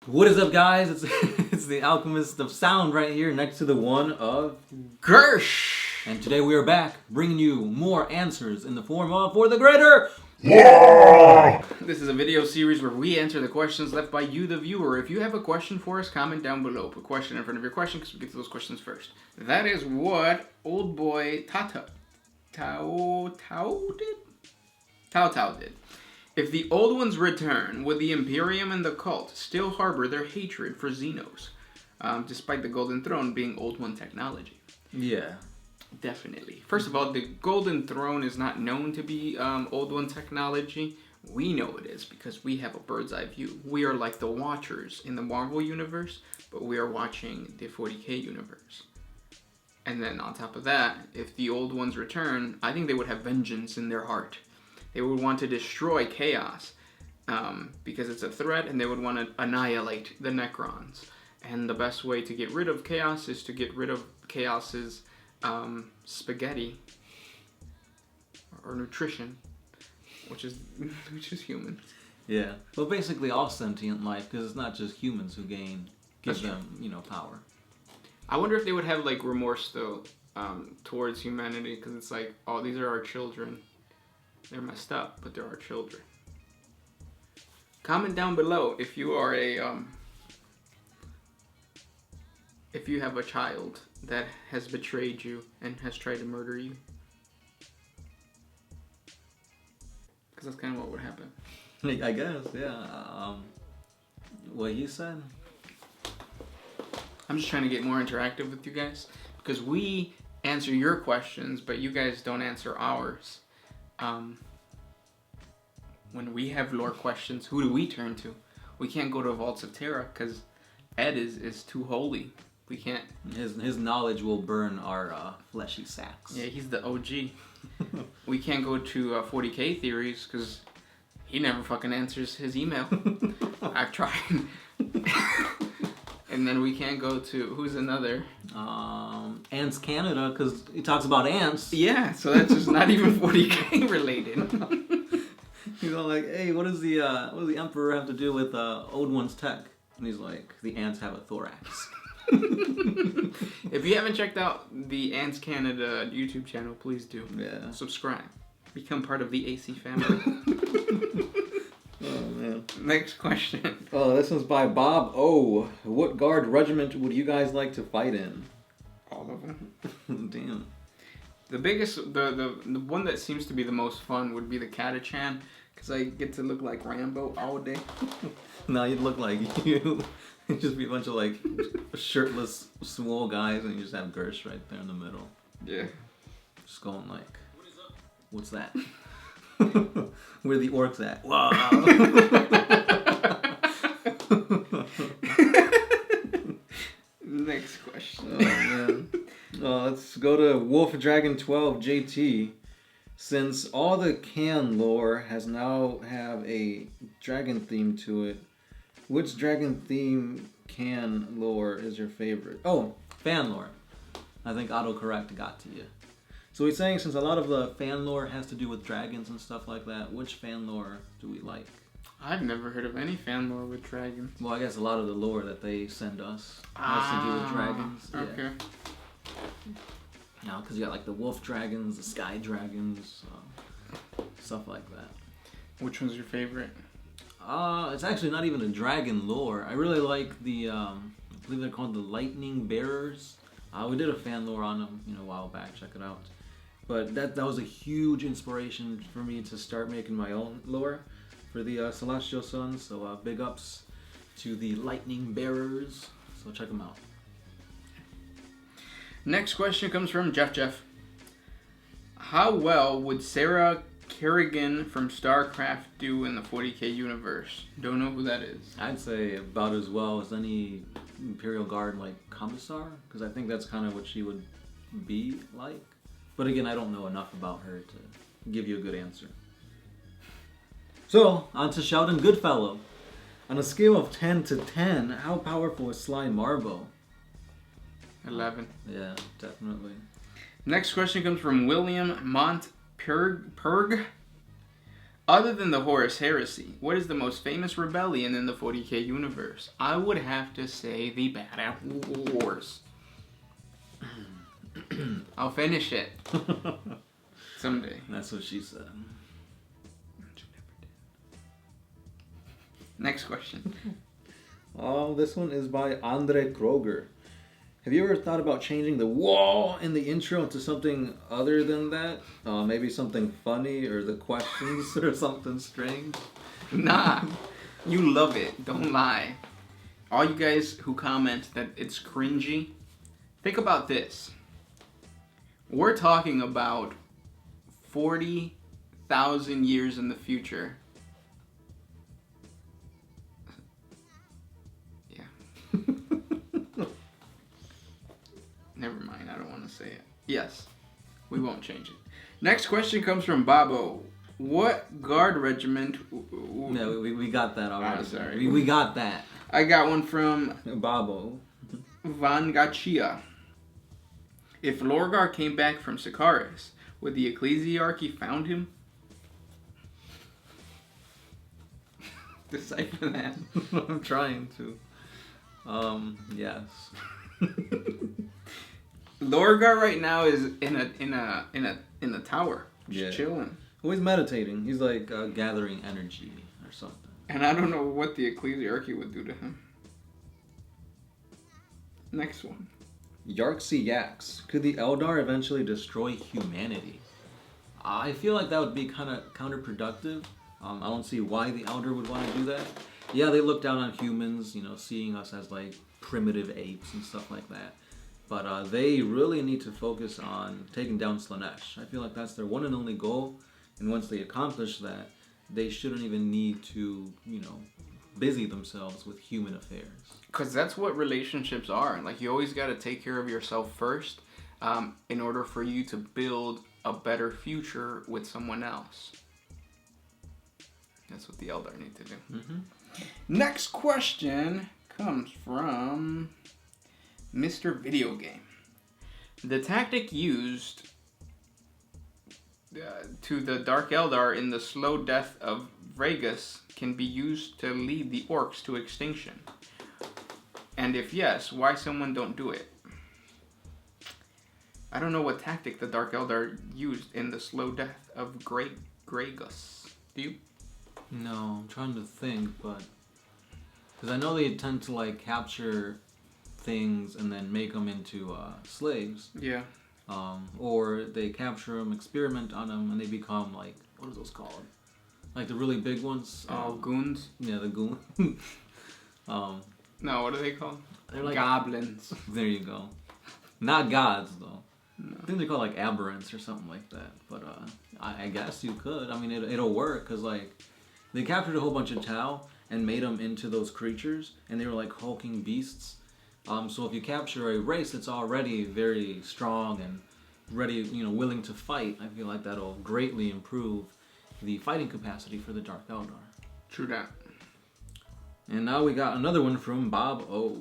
What is up, guys? It's the Alchemist of Sound right here next to the one of Gersh! And today we are back bringing you more answers in the form of For the Greater WAAAGH! This is a video series where we answer the questions left by you, the viewer. If you have a question for us, comment down below. Put question in front of your question because we get to those questions first. That is what old boy Tao did. If the old ones return, would the Imperium and the cult still harbor their hatred for Xenos, despite the Golden Throne being old one technology? Yeah. Definitely. First of all, the Golden Throne is not known to be old one technology. We know it is because we have a bird's eye view. We are like the Watchers in the Marvel universe, but we are watching the 40k universe. And then on top of that, if the old ones return, I think they would have vengeance in their heart. They would want to destroy chaos because it's a threat, and they would want to annihilate the Necrons. And the best way to get rid of chaos is to get rid of chaos's spaghetti or nutrition, which is human. Yeah. Well, basically all sentient life, because it's not just humans who give them, power. I wonder if they would have like remorse though towards humanity, because it's like, oh, these are our children. They're messed up, but they're our children. Comment down below if you are if you have a child that has betrayed you and has tried to murder you. Because that's kind of what would happen. I guess, yeah. What you said? I'm just trying to get more interactive with you guys, because we answer your questions, but you guys don't answer ours. When we have lore questions, who do we turn to? We can't go to Vaults of Terra because Ed is too holy. We can't. His knowledge will burn our fleshy sacks. Yeah, he's the OG. We can't go to 40k theories because he never fucking answers his email. I've tried. And then we can't go to, who's another? Ants Canada, because he talks about ants. Yeah, so that's just not even 40k related. He's all like, hey, what does the Emperor have to do with Old One's tech? And he's like, the ants have a thorax. If you haven't checked out the Ants Canada YouTube channel, please do. Yeah. Subscribe. Become part of the AC family. Oh, man. Next question. Oh, this one's by Bob O. What guard regiment would you guys like to fight in? All of them. Damn. The biggest, the one that seems to be the most fun would be the Catachan, because I get to look like Rambo all day. No, you'd look like you. It'd just be a bunch of like shirtless, swole guys, and you just have Gersh right there in the middle. Yeah. Just going like, what's that? Where the orcs at? Wow. Next question. Oh, man. Let's go to Wolf Dragon 12 JT. Since all the can lore has now have a dragon theme to it, which dragon theme can lore is your favorite? Oh, fan lore. I think autocorrect got to you. So he's saying since a lot of the fan lore has to do with dragons and stuff like that, which fan lore do we like? I've never heard of any fan lore with dragons. Well, I guess a lot of the lore that they send us has to do with dragons. Okay. Yeah. Now, because you got like the wolf dragons, the sky dragons, stuff like that. Which one's your favorite? It's actually not even a dragon lore. I really like the, I believe they're called the lightning bearers. We did a fan lore on them, a while back. Check it out. But that was a huge inspiration for me to start making my own lore for the Celestial Sons. So big ups to the lightning bearers. So check them out. Next question comes from Jeff. How well would Sarah Kerrigan from StarCraft do in the 40k universe? Don't know who that is. I'd say about as well as any Imperial Guard like Commissar, because I think that's kind of what she would be like. But again, I don't know enough about her to give you a good answer. So, on to Sheldon Goodfellow. On a scale of 10 to 10, how powerful is Sly Marbo? 11. Yeah, definitely. Next question comes from William Mont Perg. Other than the Horus Heresy, what is the most famous rebellion in the 40k universe? I would have to say the Bad Apple Wars. I'll finish it. Someday. That's what she said. Next question. Oh, this one is by Andrzej Kroger. Have you ever thought about changing the wall in the intro to something other than that? Maybe something funny or the questions or something strange? Nah, you love it. Don't lie. All you guys who comment that it's cringy, think about this. We're talking about 40,000 years in the future. Yeah. Never mind, I don't want to say it. Yes, we won't change it. Next question comes from Babo. What guard regiment... No, we got that already. I'm sorry. We got that. I got one from Babo. Van Gachia. If Lorgar came back from Sikaris, would the Ecclesiarchy found him? Decipher that. I'm trying to. Yes. Lorgar right now is in a tower, just chilling. Well, he's meditating. He's like gathering energy or something. And I don't know what the Ecclesiarchy would do to him. Next one. Sea Yaks. Could the Eldar eventually destroy humanity? I feel like that would be kind of counterproductive. I don't see why the Eldar would want to do that. Yeah, they look down on humans, seeing us as like primitive apes and stuff like that. But they really need to focus on taking down Slaanesh. I feel like that's their one and only goal. And once they accomplish that, they shouldn't even need to, busy themselves with human affairs. Because that's what relationships are. Like, you always got to take care of yourself first in order for you to build a better future with someone else. That's what the Eldar need to do. Mm-hmm. Next question comes from Mr. Video Game. The tactic used to the Dark Eldar in the slow death of Vragus can be used to lead the orcs to extinction. And if yes, why someone don't do it? I don't know what tactic the Dark Eldar used in the slow death of Gragus. Do you? No, I'm trying to think, but... Because I know they tend to, like, capture things and then make them into slaves. Yeah. Or they capture them, experiment on them, and they become, like... What are those called? Like the really big ones? Goons? Yeah, the goons. No, what are they called? They're like... Goblins. There you go. Not gods, though. No. I think they're called, like, aberrants or something like that. But I guess you could. I mean, it'll work, because, like... They captured a whole bunch of Tau and made them into those creatures, and they were like hulking beasts. So if you capture a race that's already very strong and ready, willing to fight, I feel like that'll greatly improve the fighting capacity for the Dark Eldar. True that. And now we got another one from Bob O.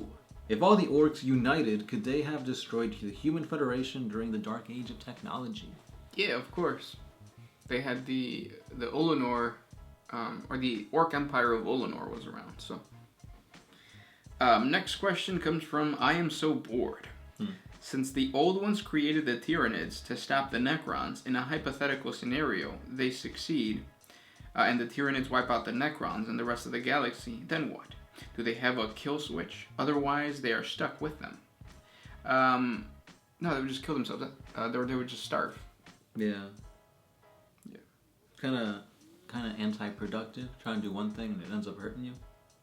If all the orcs united, could they have destroyed the Human Federation during the Dark Age of technology? Yeah, of course. They had the Ullanor... or the Orc Empire of Ullanor was around, so. Next question comes from I Am So Bored. Since the Old Ones created the Tyranids to stop the Necrons, in a hypothetical scenario, they succeed, and the Tyranids wipe out the Necrons and the rest of the galaxy, then what? Do they have a kill switch? Otherwise, they are stuck with them. No, they would just kill themselves. They would just starve. Yeah. Yeah. Kind of anti-productive, trying to do one thing and it ends up hurting you.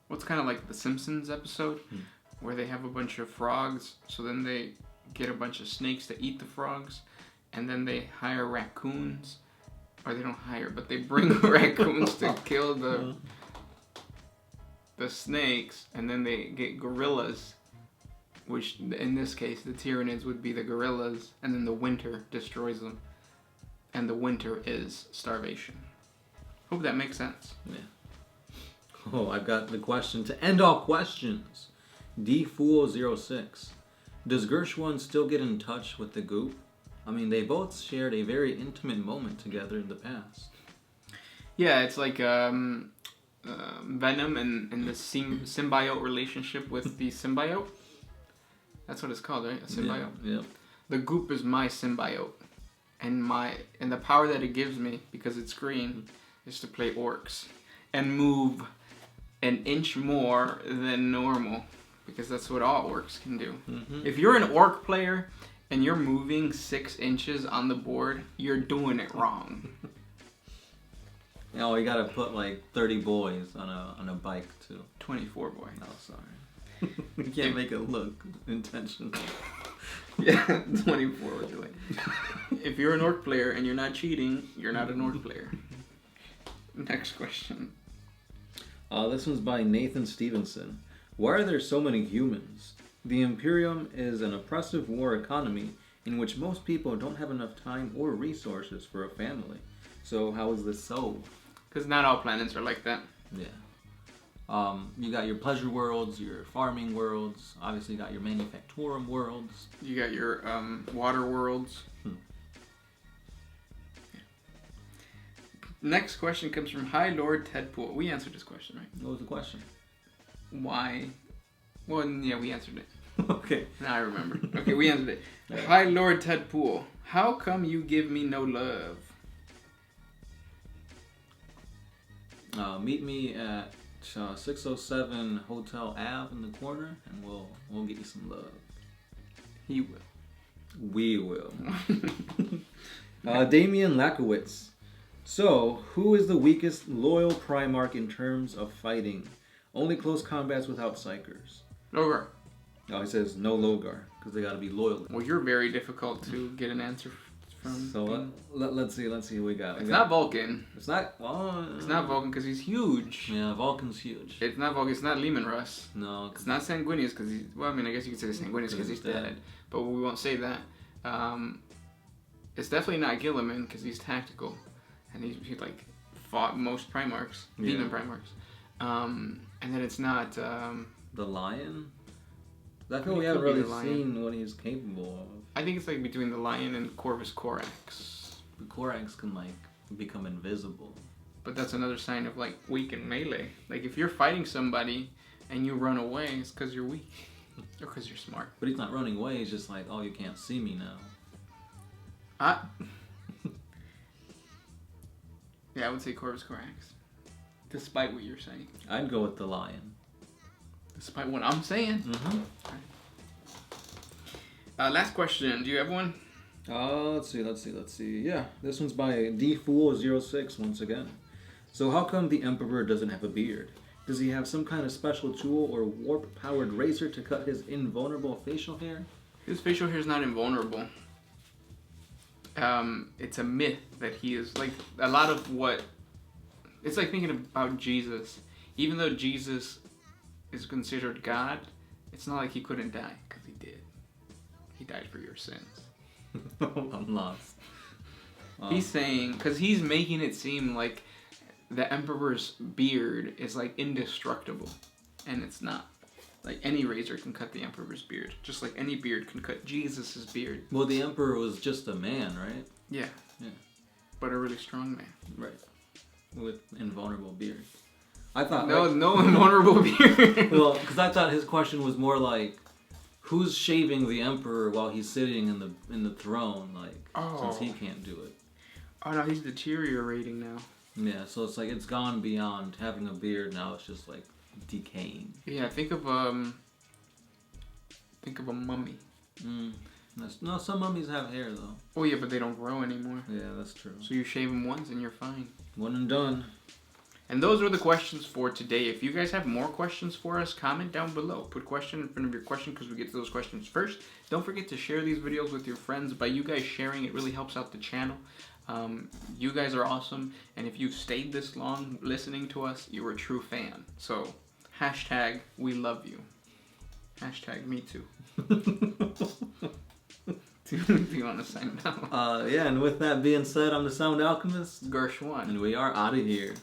Well, it's kind of like the Simpsons episode where they have a bunch of frogs, so then they get a bunch of snakes to eat the frogs, and then they hire raccoons, or they don't hire, but they bring raccoons to kill the snakes, and then they get gorillas, which in this case the Tyranids would be the gorillas, and then the winter destroys them, and the winter is starvation. Hope that makes sense. Yeah. Oh, I've got the question to end all questions. DFool06. Does Gershwin still get in touch with the Goop? I mean, they both shared a very intimate moment together in the past. Yeah, it's like Venom and the symbiote relationship with the symbiote. That's what it's called, right? A symbiote. Yeah. The Goop is my symbiote, and the power that it gives me, because it's green, is to play orcs and move an inch more than normal, because that's what all orcs can do. Mm-hmm. If you're an orc player and you're moving 6 inches on the board, you're doing it wrong. Oh, you gotta put like 30 boys on a bike too. 24 boys. Oh, sorry. You can't make it look intentional. Yeah, 24 will do it. If you're an orc player and you're not cheating, you're not an orc player. Next question. This one's by Nathan Stevenson. Why are there so many humans? The Imperium is an oppressive war economy in which most people don't have enough time or resources for a family. So how is this so? Because not all planets are like that. Yeah. You got your pleasure worlds, your farming worlds. Obviously, you got your manufactorum worlds. You got your water worlds. Yeah. Next question comes from High Lord Tedpool. We answered this question, right? What was the question? Why? Well, yeah, we answered it. Okay. Now I remember. Okay, we answered it. High Lord Tedpool. How come you give me no love? Meet me at 607 Hotel Ave in the corner, and we'll get you some love. He will. We will. Damian Lakowitz. So, who is the weakest loyal Primarch in terms of fighting? Only close combats without psychers. Logar. Oh, he says no Logar, because they gotta be loyal. Well, you're very difficult to get an answer from. So, let's see who we got. It's not Vulcan. It's not... Well, it's not Vulcan, because he's huge. Yeah, Vulcan's huge. It's not Vulcan. It's not Lehman Russ. No. It's not Sanguinius, because he's... Well, I mean, I guess you could say Sanguinius, because he's dead. But we won't say that. It's definitely not Gilliman, because he's tactical. And he like fought most Primarchs, demon Primarchs. And then it's not the Lion. I feel we haven't really seen what he's capable of. I think it's like between the Lion and Corvus Corax. The Corax can like become invisible. But that's another sign of like weak in melee. Like if you're fighting somebody and you run away, it's because you're weak or because you're smart. But he's not running away. He's just like, oh, you can't see me now. Yeah, I would say Corvus Corax. Despite what you're saying. I'd go with the Lion. Despite what I'm saying? Mm-hmm. Last question. Do you have one? Let's see. Yeah, this one's by DFool06 once again. So how come the Emperor doesn't have a beard? Does he have some kind of special tool or warp-powered razor to cut his invulnerable facial hair? His facial hair is not invulnerable. It's a myth that he is like a lot of what. It's like thinking about Jesus. Even though Jesus is considered God, it's not like he couldn't die, because he did. He died for your sins. I'm lost. He's saying, because he's making it seem like the Emperor's beard is like indestructible, and it's not. Like any razor can cut the Emperor's beard, just like any beard can cut Jesus's beard. Well, the Emperor was just a man, right? Yeah. But a really strong man. Right. With invulnerable beard. I thought no invulnerable beard. Well, because I thought his question was more like, who's shaving the Emperor while he's sitting in the throne? Like, since he can't do it. Oh no, he's deteriorating now. Yeah, so it's like it's gone beyond having a beard. Now it's just like decaying. Yeah, think of a mummy. No, some mummies have hair though. Oh yeah, but they don't grow anymore. Yeah, that's true. So you shave them once and you're fine. One and done. And those are the questions for today. If you guys have more questions for us, comment down below. Put question in front of your question because we get to those questions first. Don't forget to share these videos with your friends. By you guys sharing, it really helps out the channel. You guys are awesome. And if you've stayed this long listening to us, you're a true fan. So, hashtag we love you. Hashtag me too. Do you want to sign out? Yeah, and with that being said, I'm the Sound Alchemist, Gershwan. and we are out of here.